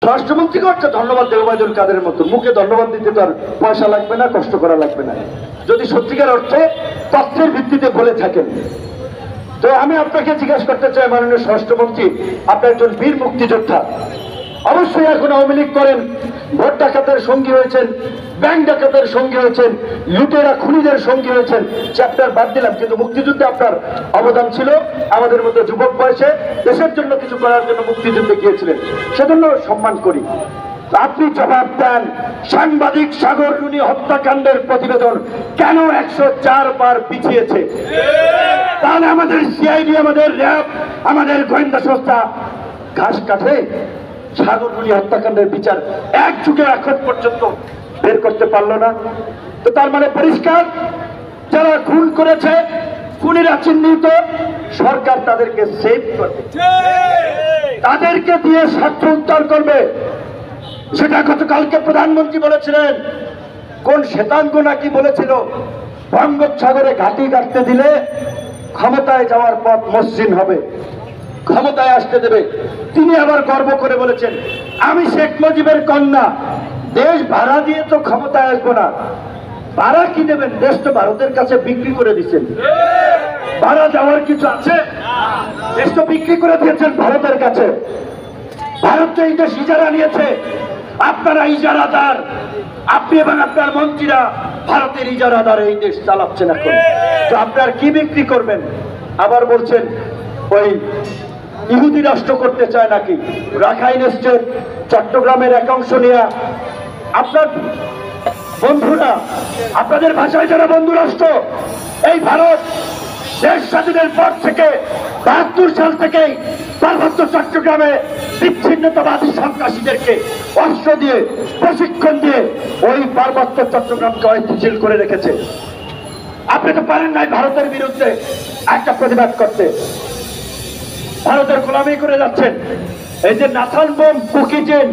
রাষ্ট্রমন্ত্রীকে হচ্ছে ধন্যবাদ দেওবায়দুল কাদের মতো মুখে ধন্যবাদ দিতে তো আর পয়সা লাগবে না, কষ্ট করা লাগবে না, যদি সত্যিকার অর্থে তথ্যের ভিত্তিতে বলে থাকেন। তো আমি আপনাকে জিজ্ঞাসা করতে চাই মাননীয় স্বরাষ্ট্রমন্ত্রী, আপনি একজন বীর মুক্তিযোদ্ধা, অবশ্যই এখন আওয়ামী লীগ করেন, ভোট ডাকাতের সঙ্গী হয়েছেন, ব্যাংক ডাকাতের সঙ্গী হয়েছেন, লুটেরা খুনিদের সঙ্গী হয়েছেন, চ্যাপ্টার বাদ দিলাম, কিন্তু মুক্তিযুদ্ধে আপনার অবদান ছিল। আমাদের মধ্যে যুবক বয়সে দেশের জন্য কিছু করার জন্য মুক্তিযুদ্ধে গিয়েছিলেন, সেজন্য সম্মান করি। আপনি জবাব দেন, সাংবাদিক সাগর রুনি হত্যাকাণ্ডের প্রতিবেদন কেন 104 বার পিছিয়েছে? তাহলে আমাদের সিআইডি, আমাদের র্যাব, আমাদের গোয়েন্দা সংস্থা ঘাস কাটে সাগর রুনি হত্যাকাণ্ডের বিচার এক যুগে এখন পর্যন্ত বের করতে পারলো না। তো তার মানে পরিষ্কার, যারা খুন করেছে, খুনিরা চিহ্নিত, সরকার তাদেরকে সেভ করবে, তাদেরকে দিয়ে স্বার্থ উদ্ধার করবে। সেটা গতকালকে প্রধানমন্ত্রী বলেছিলেন, কোন শ্বেতাঙ্গ নাকি বলেছিল বঙ্গোপসাগরে ঘাঁটি গাড়তে দিলে ক্ষমতায় যাওয়ার পথ মসৃণ হবে, ক্ষমতায় আসতে দেবে। তিনি আবার গর্ব করে বলেছেন, আমি শেখ মুজিবের কন্যা, দেশ ভাড়া দিয়ে তো ক্ষমতায় আসবো না। ভাড়া কি দেবেন? দেশ তো ভারতের কাছে বিক্রি করে দিচ্ছেন, ভাড়া যাওয়ার কিছু আছে? দেশ তো বিক্রি করে দিয়েছেন ভারতের কাছে। ভারত তো এই দেশ ইজারা নিয়েছে, আপনারা ইজারাদার, আপনি এবং আপনার মন্ত্রীরা ভারতের ইজারাদার, এই দেশ চালাচ্ছেন এখন। তো আপনার কি বিক্রি করবেন? আবার বলছেন ওই ইহুদি রাষ্ট্র করতে চায় নাকি, রাখাইন স্টেট, চট্টগ্রামের একাংশ নিয়ে। আপনার বন্ধুরা, আপনাদের ভাষায় যারা বন্ধু রাষ্ট্র, এই ভারত দেশ স্বাধীনের পর থেকে ৭২ সাল থেকেই পার্বত্য চট্টগ্রামে বিচ্ছিন্নতাবাদী সন্ত্রাসীদেরকে অস্ত্র দিয়ে, প্রশিক্ষণ দিয়ে ওই পার্বত্য চট্টগ্রামকে অস্থিতিশীল করে রেখেছে। আপনি তো পারেন নাই ভারতের বিরুদ্ধে একটা প্রতিবাদ করতে, ভারতের গোলামি করে যাচ্ছেন। এই যে নাথান বোম পুকিচেন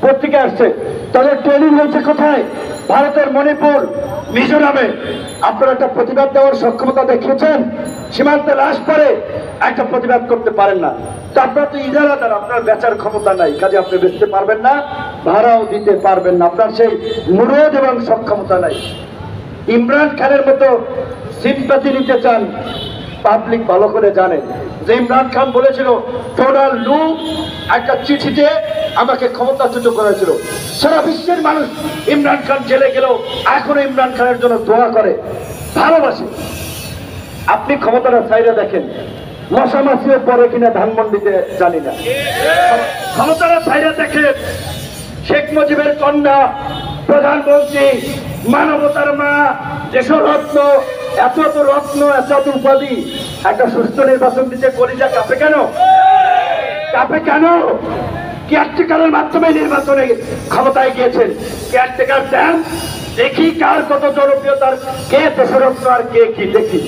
পত্রিকা আসছে, তাদের ট্রেনিং হয়েছে কোথায়? ভারতের মণিপুর, মিজোরামে। আপনারা একটা প্রতিবাদ দেওয়ার সক্ষমতা দেখিয়েছেন, সীমান্তে লাশ পরে একটা প্রতিবাদ করতে পারেন না। তো আপনার তো ইজারাদার, আপনার বেচার ক্ষমতা নাই, কাজে আপনি বেচতে পারবেন না, ভাড়াও দিতে পারবেন না, আপনার সেই মুরদ এবং সক্ষমতা নাই। ইমরান খানের মতো সিম্পাথি নিতে চান, পাবলিক ভালো করে জানে যে ইমরান খান বলেছিল ডোনাল্ড লু একটা চিঠিতে আমাকে ক্ষমতাচ্যুত করেছিল। সারা বিশ্বের মানুষ ইমরান খান জেলে গেলেও এখনো ইমরান খানের জন্য দোয়া করে, ভালোবাসে। আপনি ক্ষমতাটা চাইলে দেখেন, মশামাছিও পরে কিনা ধানমন্ডিতে জানি না, ক্ষমতাটা চাইলে দেখেন। শেখ মুজিবের কন্যা, প্রধানমন্ত্রী, মানবতার মা, দেশরত্ন, এত এত রত্ন, এত এত উপাধি, একটা সুস্থ নির্বাচন দিতে কলিজা কাঁপে কেন? কাঁপে কেন? কেয়ারটেকারের মাধ্যমে নির্বাচনে ক্ষমতায় গিয়েছেন, কেয়ারটেকার দেন, দেখি কার কত জনপ্রিয়তার, কে দেশরত্ন আর কে কি, দেখি।